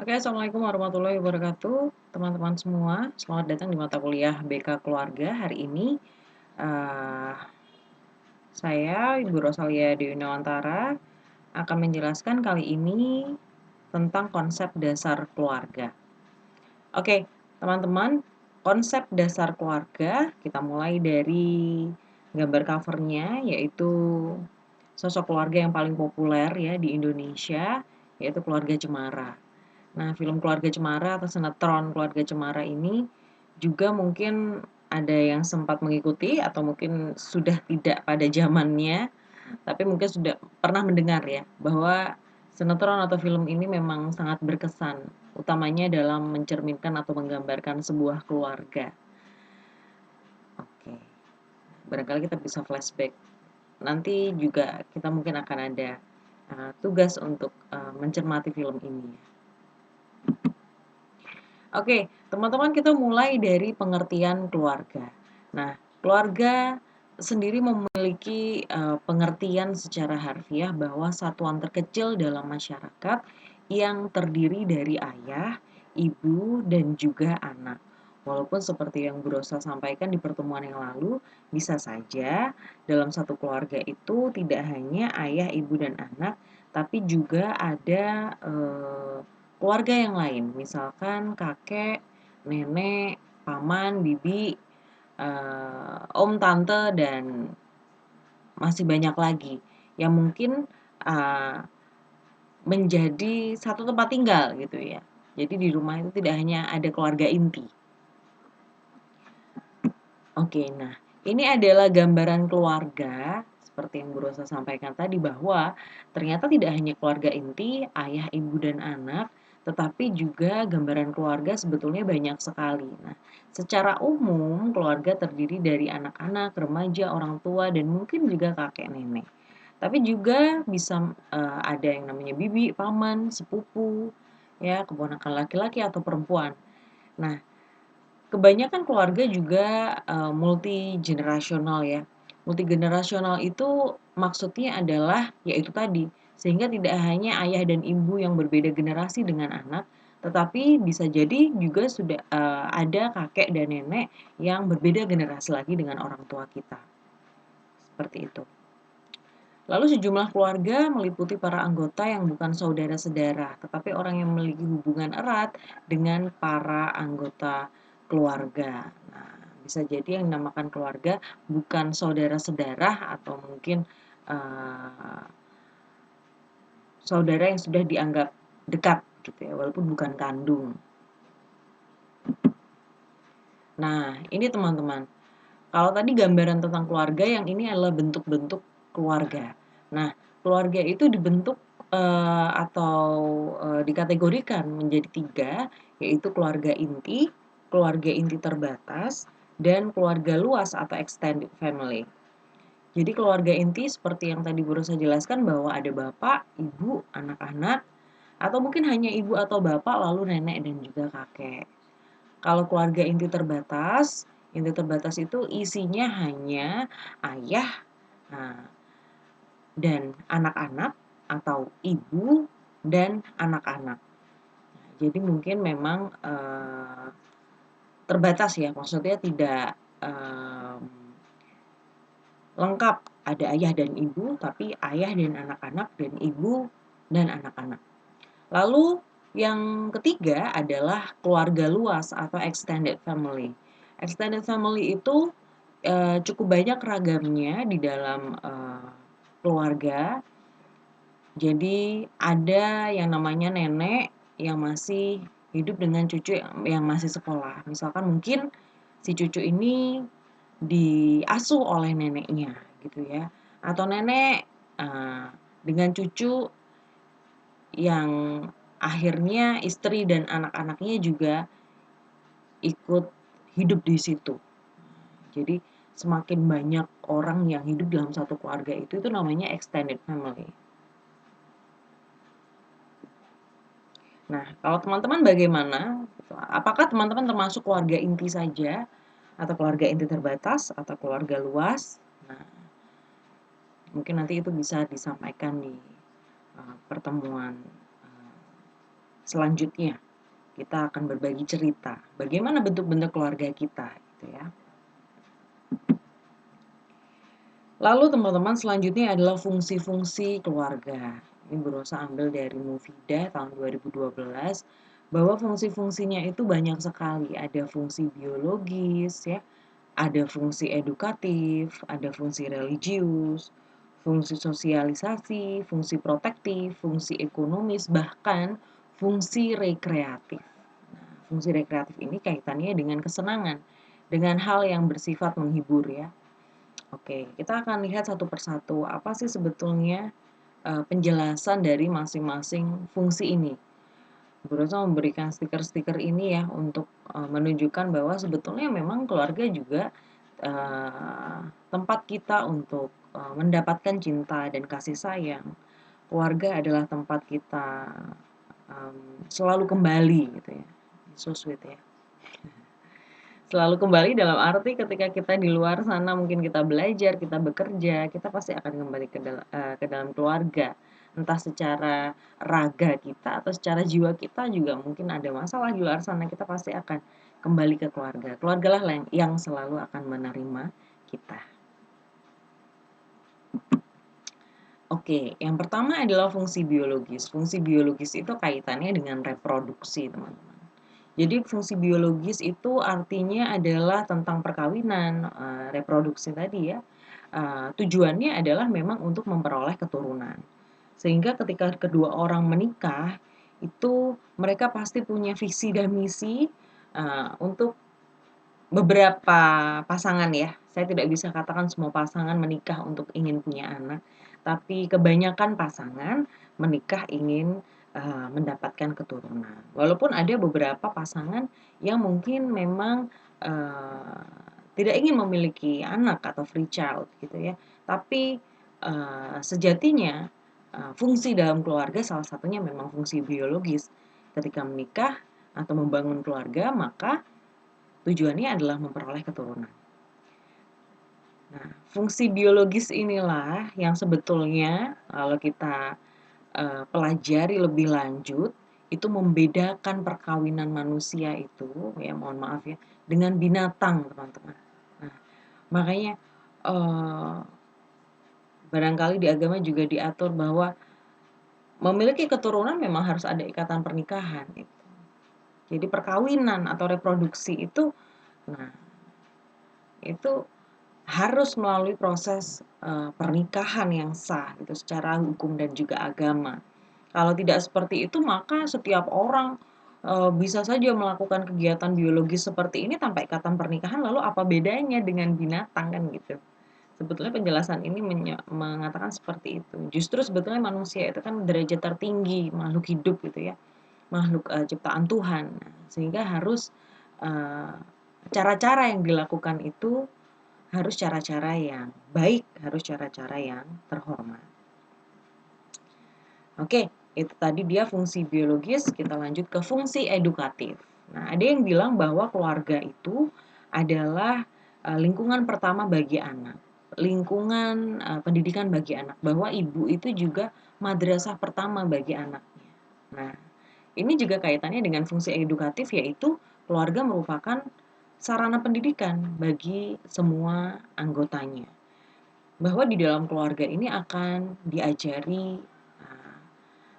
Oke, Assalamualaikum warahmatullahi wabarakatuh. Teman-teman semua, selamat datang di mata kuliah BK Keluarga. Hari ini eh, saya, Ibu Rosalia Dewi Nawantara, akan menjelaskan kali ini tentang konsep dasar keluarga. Oke, teman-teman, konsep dasar keluarga kita mulai dari gambar covernya, yaitu sosok keluarga yang paling populer ya di Indonesia, yaitu keluarga Cemara. Nah, film Keluarga Cemara atau sinetron Keluarga Cemara ini juga mungkin ada yang sempat mengikuti atau mungkin sudah tidak pada zamannya, tapi mungkin sudah pernah mendengar ya bahwa sinetron atau film ini memang sangat berkesan, utamanya dalam mencerminkan atau menggambarkan sebuah keluarga. Oke, barangkali kita bisa flashback. Nanti juga kita mungkin akan ada tugas untuk mencermati film ini. Oke, teman-teman, kita mulai dari pengertian keluarga. Nah, keluarga sendiri memiliki pengertian secara harfiah bahwa satuan terkecil dalam masyarakat yang terdiri dari ayah, ibu, dan juga anak. Walaupun seperti yang Bu Rosa sampaikan di pertemuan yang lalu, bisa saja dalam satu keluarga itu tidak hanya ayah, ibu, dan anak, tapi juga ada keluarga yang lain, misalkan kakek, nenek, paman, bibi, om, tante, dan masih banyak lagi yang mungkin menjadi satu tempat tinggal gitu ya. Jadi di rumah itu tidak hanya ada keluarga inti. Oke, nah ini adalah gambaran keluarga seperti yang Bu Rosa sampaikan tadi bahwa ternyata tidak hanya keluarga inti, ayah, ibu, dan anak, tetapi juga gambaran keluarga sebetulnya banyak sekali. Nah, secara umum keluarga terdiri dari anak-anak, remaja, orang tua, dan mungkin juga kakek nenek. Tapi juga bisa ada yang namanya bibi, paman, sepupu, ya, keponakan laki-laki atau perempuan. Nah, kebanyakan keluarga juga multigenerasional ya. Multigenerasional itu maksudnya adalah yaitu tadi, sehingga tidak hanya ayah dan ibu yang berbeda generasi dengan anak, tetapi bisa jadi juga sudah ada kakek dan nenek yang berbeda generasi lagi dengan orang tua kita. Seperti itu. Lalu sejumlah keluarga meliputi para anggota yang bukan saudara-saudara, tetapi orang yang memiliki hubungan erat dengan para anggota keluarga. Nah, bisa jadi yang dinamakan keluarga bukan saudara-saudara atau mungkin uh, saudara yang sudah dianggap dekat gitu ya, walaupun bukan kandung. Nah, ini teman-teman. Kalau tadi gambaran tentang keluarga, yang ini adalah bentuk-bentuk keluarga. Nah, keluarga itu dibentuk atau dikategorikan menjadi tiga, yaitu keluarga inti terbatas, dan keluarga luas atau extended family. Jadi keluarga inti seperti yang tadi Bu Rosa jelaskan bahwa ada bapak, ibu, anak-anak, atau mungkin hanya ibu atau bapak, lalu nenek dan juga kakek. Kalau keluarga inti terbatas itu isinya hanya ayah, nah, dan anak-anak atau ibu dan anak-anak. Jadi mungkin memang terbatas ya, maksudnya tidak lengkap ada ayah dan ibu, tapi ayah dan anak-anak dan ibu dan anak-anak. Lalu yang ketiga adalah keluarga luas atau extended family. Extended family itu cukup banyak ragamnya di dalam keluarga. Jadi ada yang namanya nenek yang masih hidup dengan cucu yang masih sekolah. Misalkan mungkin si cucu ini diasuh oleh neneknya gitu ya. Atau nenek dengan cucu yang akhirnya istri dan anak-anaknya juga ikut hidup di situ. Jadi semakin banyak orang yang hidup dalam satu keluarga itu namanya extended family. Nah, kalau teman-teman bagaimana? Apakah teman-teman termasuk keluarga inti saja atau keluarga inti terbatas atau keluarga luas? Nah, mungkin nanti itu bisa disampaikan di pertemuan selanjutnya kita akan berbagi cerita bagaimana bentuk-bentuk keluarga kita gitu ya. Lalu teman-teman selanjutnya adalah fungsi-fungsi keluarga. Ini Bu Rosa ambil dari Mufidah tahun 2012 bahwa fungsi-fungsinya itu banyak sekali. Ada fungsi biologis ya, ada fungsi edukatif, ada fungsi religius, fungsi sosialisasi, fungsi protektif, fungsi ekonomis, bahkan fungsi rekreatif. Nah, fungsi rekreatif ini kaitannya dengan kesenangan, dengan hal yang bersifat menghibur ya. Oke, kita akan lihat satu persatu apa sih sebetulnya penjelasan dari masing-masing fungsi ini. Bu Rosa memberikan stiker-stiker ini ya untuk menunjukkan bahwa sebetulnya memang keluarga juga tempat kita untuk mendapatkan cinta dan kasih sayang. Keluarga adalah tempat kita selalu kembali gitu ya. So sweet ya. Selalu kembali dalam arti ketika kita di luar sana mungkin kita belajar, kita bekerja, kita pasti akan kembali ke dalam keluarga. Entah secara raga kita atau secara jiwa kita juga mungkin ada masalah di luar sana, kita pasti akan kembali ke keluarga. Keluargalah yang selalu akan menerima kita. Oke, yang pertama adalah fungsi biologis. Fungsi biologis itu kaitannya dengan reproduksi, teman-teman. Jadi fungsi biologis itu artinya adalah tentang perkawinan, reproduksi tadi ya. Tujuannya adalah memang untuk memperoleh keturunan. Sehingga ketika kedua orang menikah, itu mereka pasti punya visi dan misi untuk beberapa pasangan ya. Saya tidak bisa katakan semua pasangan menikah untuk ingin punya anak, tapi kebanyakan pasangan menikah ingin mendapatkan keturunan. Walaupun ada beberapa pasangan yang mungkin memang tidak ingin memiliki anak atau free child gitu ya. Tapi sejatinya fungsi dalam keluarga salah satunya memang fungsi biologis. Ketika menikah atau membangun keluarga, maka tujuannya adalah memperoleh keturunan. Nah, fungsi biologis inilah yang sebetulnya kalau kita pelajari lebih lanjut, itu membedakan perkawinan manusia itu, ya mohon maaf ya, dengan binatang, teman-teman. Nah, makanya barangkali di agama juga diatur bahwa memiliki keturunan memang harus ada ikatan pernikahan. Gitu. Jadi perkawinan atau reproduksi itu, nah itu harus melalui proses pernikahan yang sah gitu secara hukum dan juga agama. Kalau tidak seperti itu maka setiap orang bisa saja melakukan kegiatan biologis seperti ini tanpa ikatan pernikahan, lalu apa bedanya dengan binatang kan gitu. Sebetulnya penjelasan ini mengatakan seperti itu. Justru sebetulnya manusia itu kan derajat tertinggi makhluk hidup gitu ya, makhluk ciptaan Tuhan. Sehingga harus cara-cara yang dilakukan itu harus cara-cara yang baik, harus cara-cara yang terhormat. Oke, itu tadi dia fungsi biologis, kita lanjut ke fungsi edukatif. Nah, ada yang bilang bahwa keluarga itu adalah lingkungan pertama bagi anak, lingkungan pendidikan bagi anak, bahwa ibu itu juga madrasah pertama bagi anaknya. Nah, ini juga kaitannya dengan fungsi edukatif, yaitu keluarga merupakan sarana pendidikan bagi semua anggotanya. Bahwa di dalam keluarga ini akan diajari,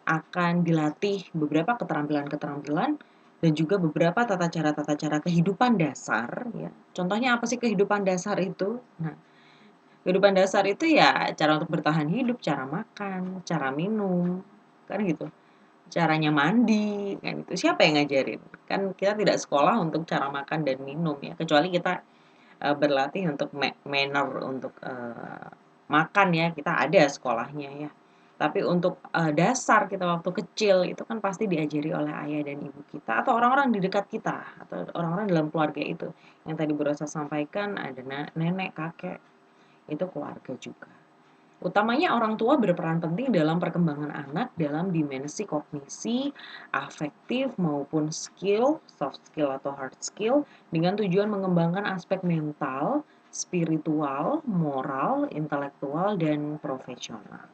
akan dilatih beberapa keterampilan-keterampilan dan juga beberapa tata cara kehidupan dasar ya. Contohnya apa sih kehidupan dasar itu? Nah, kehidupan dasar itu ya cara untuk bertahan hidup, cara makan, cara minum, kan gitu. Caranya mandi, kan itu. Siapa yang ngajarin? Kan kita tidak sekolah untuk cara makan dan minum ya, kecuali kita berlatih untuk manner untuk makan ya, kita ada sekolahnya ya. Tapi untuk dasar kita waktu kecil itu kan pasti diajari oleh ayah dan ibu kita atau orang-orang di dekat kita atau orang-orang dalam keluarga itu. Yang tadi Bu Rosa sampaikan ada nenek, kakek, itu keluarga juga. Utamanya orang tua berperan penting dalam perkembangan anak dalam dimensi kognisi, afektif maupun skill, soft skill atau hard skill dengan tujuan mengembangkan aspek mental, spiritual, moral, intelektual, dan profesional.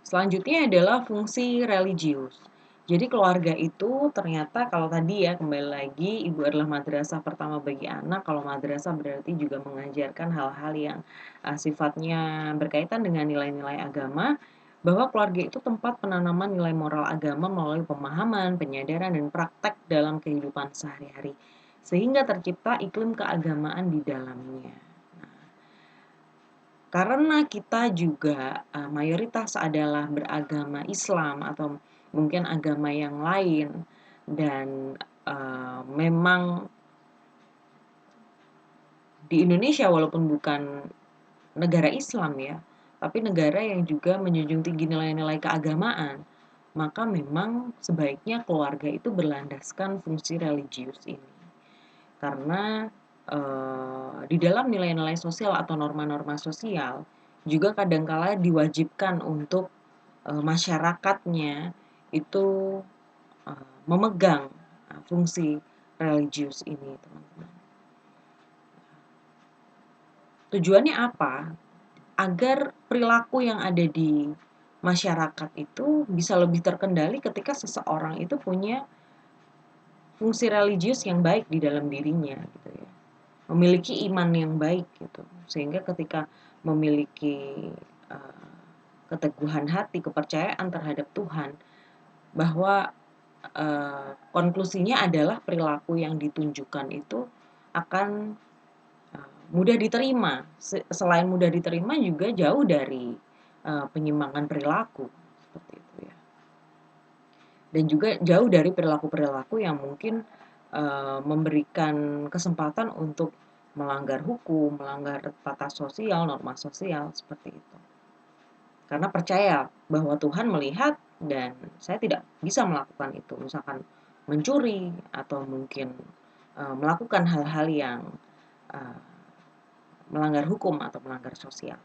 Selanjutnya adalah fungsi religius. Jadi keluarga itu ternyata kalau tadi ya kembali lagi ibu adalah madrasah pertama bagi anak. Kalau madrasah berarti juga mengajarkan hal-hal yang sifatnya berkaitan dengan nilai-nilai agama, bahwa keluarga itu tempat penanaman nilai moral agama melalui pemahaman, penyadaran, dan praktek dalam kehidupan sehari-hari. Sehingga tercipta iklim keagamaan di dalamnya. Karena kita juga mayoritas adalah beragama Islam atau mungkin agama yang lain dan memang di Indonesia walaupun bukan negara Islam ya, tapi negara yang juga menjunjung tinggi nilai-nilai keagamaan, maka memang sebaiknya keluarga itu berlandaskan fungsi religius ini. Karena di dalam nilai-nilai sosial atau norma-norma sosial juga kadangkala diwajibkan untuk masyarakatnya itu memegang fungsi religius ini, teman-teman. Tujuannya apa? Agar perilaku yang ada di masyarakat itu bisa lebih terkendali ketika seseorang itu punya fungsi religius yang baik di dalam dirinya gitu ya. Memiliki iman yang baik gitu. Sehingga ketika memiliki keteguhan hati, kepercayaan terhadap Tuhan, bahwa konklusinya adalah perilaku yang ditunjukkan itu akan mudah diterima. Selain mudah diterima juga jauh dari penyimpangan perilaku seperti itu ya. Dan juga jauh dari perilaku-perilaku yang mungkin memberikan kesempatan untuk melanggar hukum, melanggar tata sosial, norma sosial seperti itu. Karena percaya bahwa Tuhan melihat dan saya tidak bisa melakukan itu, misalkan mencuri atau mungkin melakukan hal-hal yang melanggar hukum atau melanggar sosial.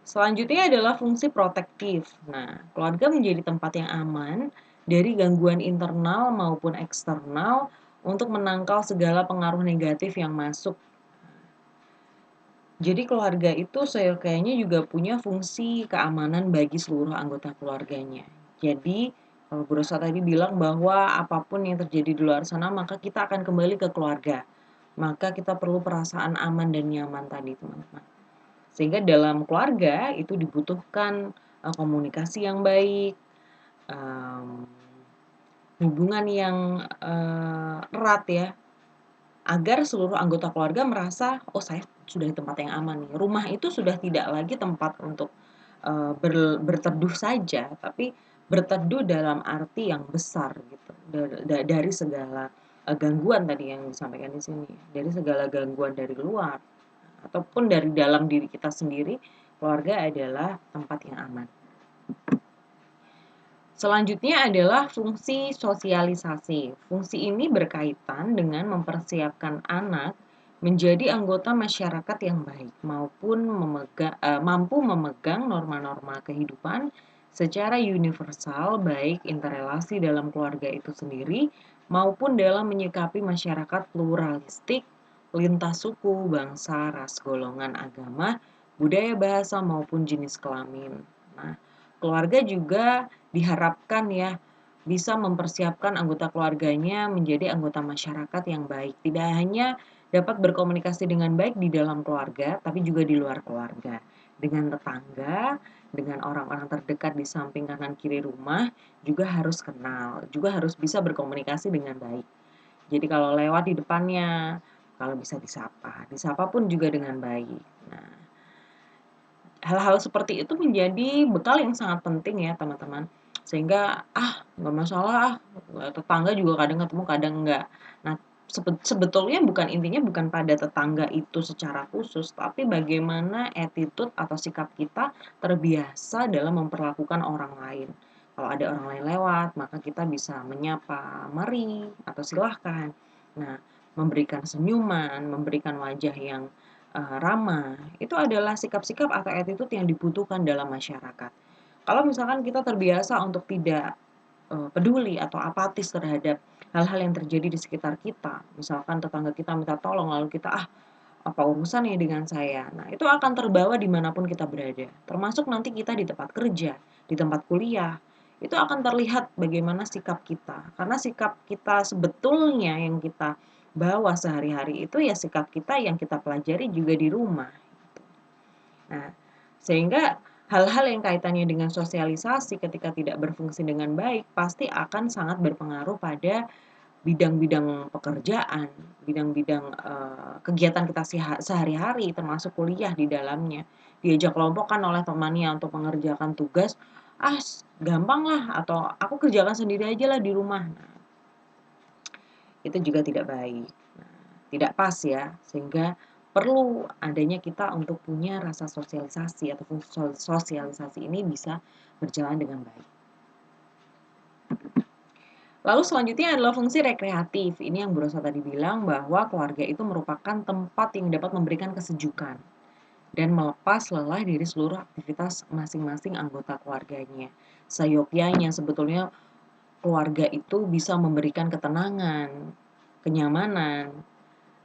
Selanjutnya adalah fungsi protektif. Nah, keluarga menjadi tempat yang aman dari gangguan internal maupun eksternal untuk menangkal segala pengaruh negatif yang masuk. Jadi keluarga itu saya kayaknya juga punya fungsi keamanan bagi seluruh anggota keluarganya. Jadi kalau Bu Rosa tadi bilang bahwa apapun yang terjadi di luar sana maka kita akan kembali ke keluarga. Maka kita perlu perasaan aman dan nyaman tadi, teman-teman. Sehingga dalam keluarga itu dibutuhkan komunikasi yang baik, hubungan yang erat ya, agar seluruh anggota keluarga merasa, oh saya sudah di tempat yang aman nih. Rumah itu sudah tidak lagi tempat untuk berteduh saja, tapi berteduh dalam arti yang besar gitu, dari segala gangguan tadi yang disampaikan di sini, dari segala gangguan dari luar ataupun dari dalam diri kita sendiri, keluarga adalah tempat yang aman. Selanjutnya adalah fungsi sosialisasi. Fungsi ini berkaitan dengan mempersiapkan anak menjadi anggota masyarakat yang baik maupun mampu memegang norma-norma kehidupan secara universal baik interrelasi dalam keluarga itu sendiri maupun dalam menyikapi masyarakat pluralistik lintas suku, bangsa, ras, golongan, agama, budaya, bahasa maupun jenis kelamin. Nah, keluarga juga diharapkan ya bisa mempersiapkan anggota keluarganya menjadi anggota masyarakat yang baik. Tidak hanya dapat berkomunikasi dengan baik di dalam keluarga, tapi juga di luar keluarga. Dengan tetangga, dengan orang-orang terdekat di samping kanan kiri rumah, juga harus kenal, juga harus bisa berkomunikasi dengan baik. Jadi kalau lewat di depannya, kalau bisa disapa pun juga dengan baik. Nah, hal-hal seperti itu menjadi bekal yang sangat penting ya teman-teman. Sehingga nggak masalah tetangga juga kadang ketemu kadang enggak. Nah, sebetulnya intinya bukan pada tetangga itu secara khusus, tapi bagaimana attitude atau sikap kita terbiasa dalam memperlakukan orang lain. Kalau ada orang lain lewat, maka kita bisa menyapa, mari, atau silahkan. Nah, memberikan senyuman, memberikan wajah yang ramah, itu adalah sikap-sikap atau attitude yang dibutuhkan dalam masyarakat. Kalau misalkan kita terbiasa untuk tidak peduli atau apatis terhadap hal-hal yang terjadi di sekitar kita, misalkan tetangga kita minta tolong lalu kita apa urusannya dengan saya? Nah, itu akan terbawa dimanapun kita berada, termasuk nanti kita di tempat kerja, di tempat kuliah, itu akan terlihat bagaimana sikap kita. Karena sikap kita sebetulnya yang kita bawa sehari-hari itu ya sikap kita yang kita pelajari juga di rumah. Nah, sehingga hal-hal yang kaitannya dengan sosialisasi ketika tidak berfungsi dengan baik pasti akan sangat berpengaruh pada bidang-bidang pekerjaan, bidang-bidang, kegiatan kita sehari-hari termasuk kuliah di dalamnya. Diajak kelompokkan oleh temannya untuk mengerjakan tugas, "Ah, gampang lah," atau, "Aku kerjakan sendiri aja lah di rumah." Nah, itu juga tidak baik. Nah, tidak pas ya, sehingga perlu adanya kita untuk punya rasa sosialisasi atau fungsi sosialisasi ini bisa berjalan dengan baik. Lalu selanjutnya adalah fungsi rekreatif. Ini yang Bu Rosa tadi bilang bahwa keluarga itu merupakan tempat yang dapat memberikan kesejukan dan melepas lelah dari seluruh aktivitas masing-masing anggota keluarganya. Seyogyanya sebetulnya keluarga itu bisa memberikan ketenangan, kenyamanan,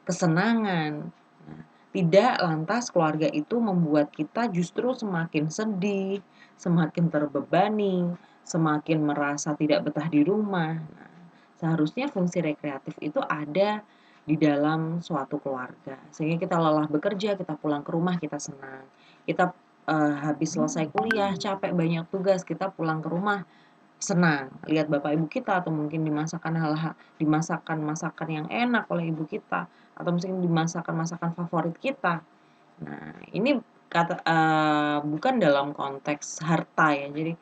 kesenangan. Nah, tidak lantas keluarga itu membuat kita justru semakin sedih, semakin terbebani, semakin merasa tidak betah di rumah. Nah, seharusnya fungsi rekreatif itu ada di dalam suatu keluarga. Sehingga kita lelah bekerja, kita pulang ke rumah kita senang. Kita habis selesai kuliah, capek banyak tugas, kita pulang ke rumah senang lihat bapak ibu kita atau mungkin dimasakan hal-hal dimasakan masakan yang enak oleh ibu kita atau mungkin dimasakan masakan favorit kita. Nah, ini bukan dalam konteks harta ya. Jadi,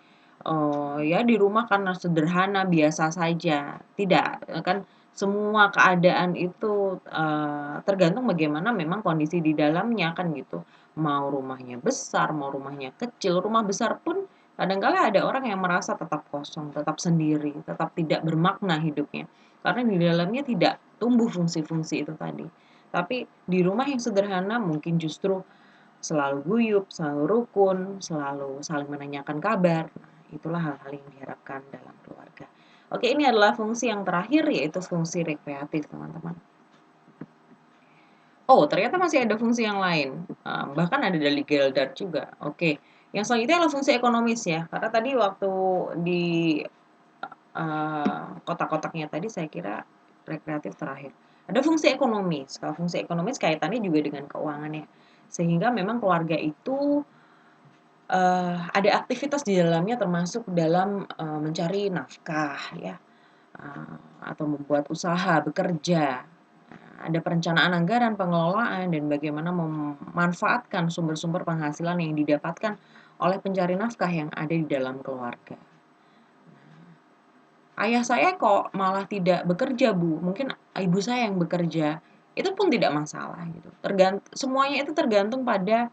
ya di rumah karena sederhana, biasa saja. Tidak, kan semua keadaan itu, tergantung bagaimana memang kondisi di dalamnya kan gitu. Mau rumahnya besar, mau rumahnya kecil, rumah besar pun kadangkala ada orang yang merasa tetap kosong, tetap sendiri, tetap tidak bermakna hidupnya. Karena di dalamnya tidak tumbuh fungsi-fungsi itu tadi. Tapi di rumah yang sederhana mungkin justru selalu guyup, selalu rukun, selalu saling menanyakan kabar. Nah, itulah hal-hal yang diharapkan dalam keluarga. Oke, ini adalah fungsi yang terakhir yaitu fungsi rekreatif, teman-teman. Oh, ternyata masih ada fungsi yang lain. Bahkan ada dari Geldart juga. Oke. Yang selanjutnya adalah fungsi ekonomis ya. Karena tadi waktu di kotak-kotaknya tadi saya kira rekreatif terakhir. Ada fungsi ekonomis. Kalau fungsi ekonomis kaitannya juga dengan keuangan ya. Sehingga memang keluarga itu ada aktivitas di dalamnya termasuk dalam mencari nafkah ya, atau membuat usaha, bekerja. Ada perencanaan anggaran, pengelolaan, dan bagaimana memanfaatkan sumber-sumber penghasilan yang didapatkan oleh pencari nafkah yang ada di dalam keluarga. Ayah saya kok malah tidak bekerja, Bu. Mungkin ibu saya yang bekerja. Itu pun tidak masalah gitu. Semuanya itu tergantung pada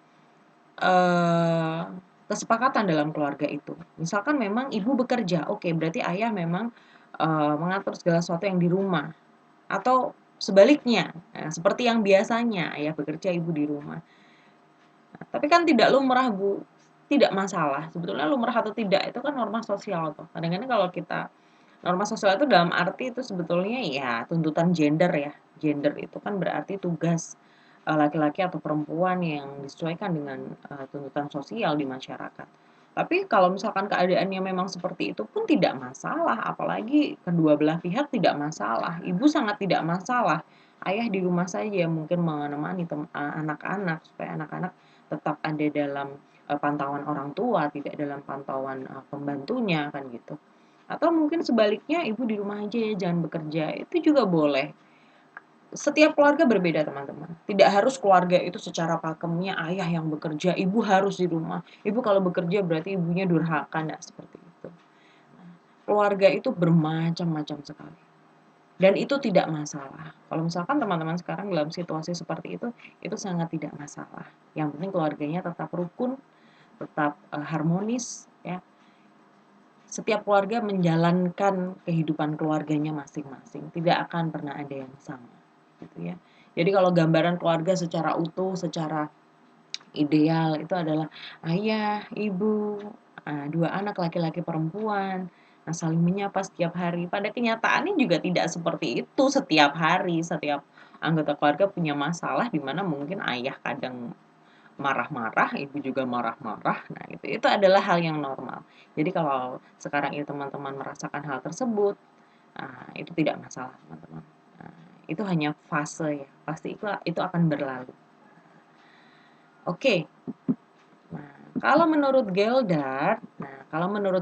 eh, kesepakatan dalam keluarga itu. Misalkan memang ibu bekerja, oke, berarti ayah memang mengatur segala sesuatu yang di rumah. Atau sebaliknya, seperti yang biasanya ayah bekerja, ibu di rumah. Nah, tapi kan tidak lumrah, Bu. Tidak masalah. Sebetulnya lumrah atau tidak itu kan norma sosial tuh. Kadang-kadang kalau kita norma sosial itu dalam arti itu sebetulnya ya tuntutan gender ya. Gender itu kan berarti tugas laki-laki atau perempuan yang disesuaikan dengan tuntutan sosial di masyarakat. Tapi kalau misalkan keadaannya memang seperti itu pun tidak masalah, apalagi kedua belah pihak tidak masalah. Ibu sangat tidak masalah. Ayah di rumah saja mungkin menemani anak-anak supaya anak-anak tetap ada dalam pantauan orang tua, tidak dalam pantauan pembantunya kan gitu. Atau mungkin sebaliknya ibu di rumah aja ya, jangan bekerja. Itu juga boleh. Setiap keluarga berbeda, teman-teman. Tidak harus keluarga itu secara pakemnya ayah yang bekerja, ibu harus di rumah. Ibu kalau bekerja berarti ibunya durhaka, enggak seperti itu. Keluarga itu bermacam-macam sekali. Dan itu tidak masalah. Kalau misalkan teman-teman sekarang dalam situasi seperti itu sangat tidak masalah. Yang penting keluarganya tetap rukun, tetap harmonis, ya. Setiap keluarga menjalankan kehidupan keluarganya masing-masing. Tidak akan pernah ada yang sama, gitu ya. Jadi kalau gambaran keluarga secara utuh, secara ideal itu adalah ayah, ibu, dua anak laki-laki perempuan, nah saling menyapa setiap hari. Pada kenyataannya juga tidak seperti itu setiap hari, setiap anggota keluarga punya masalah di mana mungkin ayah kadang marah-marah, ibu juga marah-marah. Nah, itu adalah hal yang normal. Jadi kalau sekarang ini teman-teman merasakan hal tersebut, itu tidak masalah, teman-teman. Itu hanya fase ya, pasti itu akan berlalu. Oke. Kalau menurut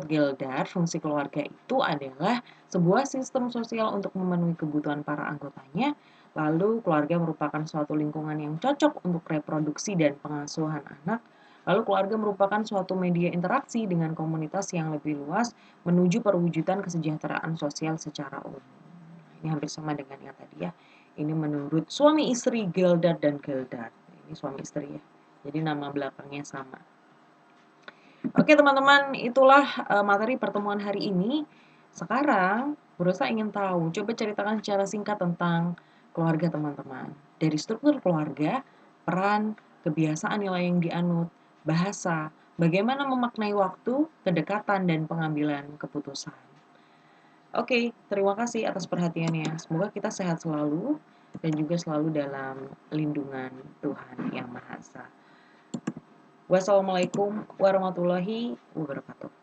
Geldar, fungsi keluarga itu adalah sebuah sistem sosial untuk memenuhi kebutuhan para anggotanya. Lalu keluarga merupakan suatu lingkungan yang cocok untuk reproduksi dan pengasuhan anak. Lalu keluarga merupakan suatu media interaksi dengan komunitas yang lebih luas menuju perwujudan kesejahteraan sosial secara umum. Ini hampir sama dengan yang tadi ya. Ini menurut suami istri Geldar dan Geldar. Ini suami istri ya. Jadi nama belakangnya sama. Oke teman-teman, itulah materi pertemuan hari ini. Sekarang, Bu Rosa ingin tahu, coba ceritakan secara singkat tentang keluarga teman-teman. Dari struktur keluarga, peran, kebiasaan nilai yang dianut, bahasa, bagaimana memaknai waktu, kedekatan, dan pengambilan keputusan. Oke, terima kasih atas perhatiannya. Semoga kita sehat selalu dan juga selalu dalam lindungan Tuhan Yang Maha Esa. Wassalamualaikum warahmatullahi wabarakatuh.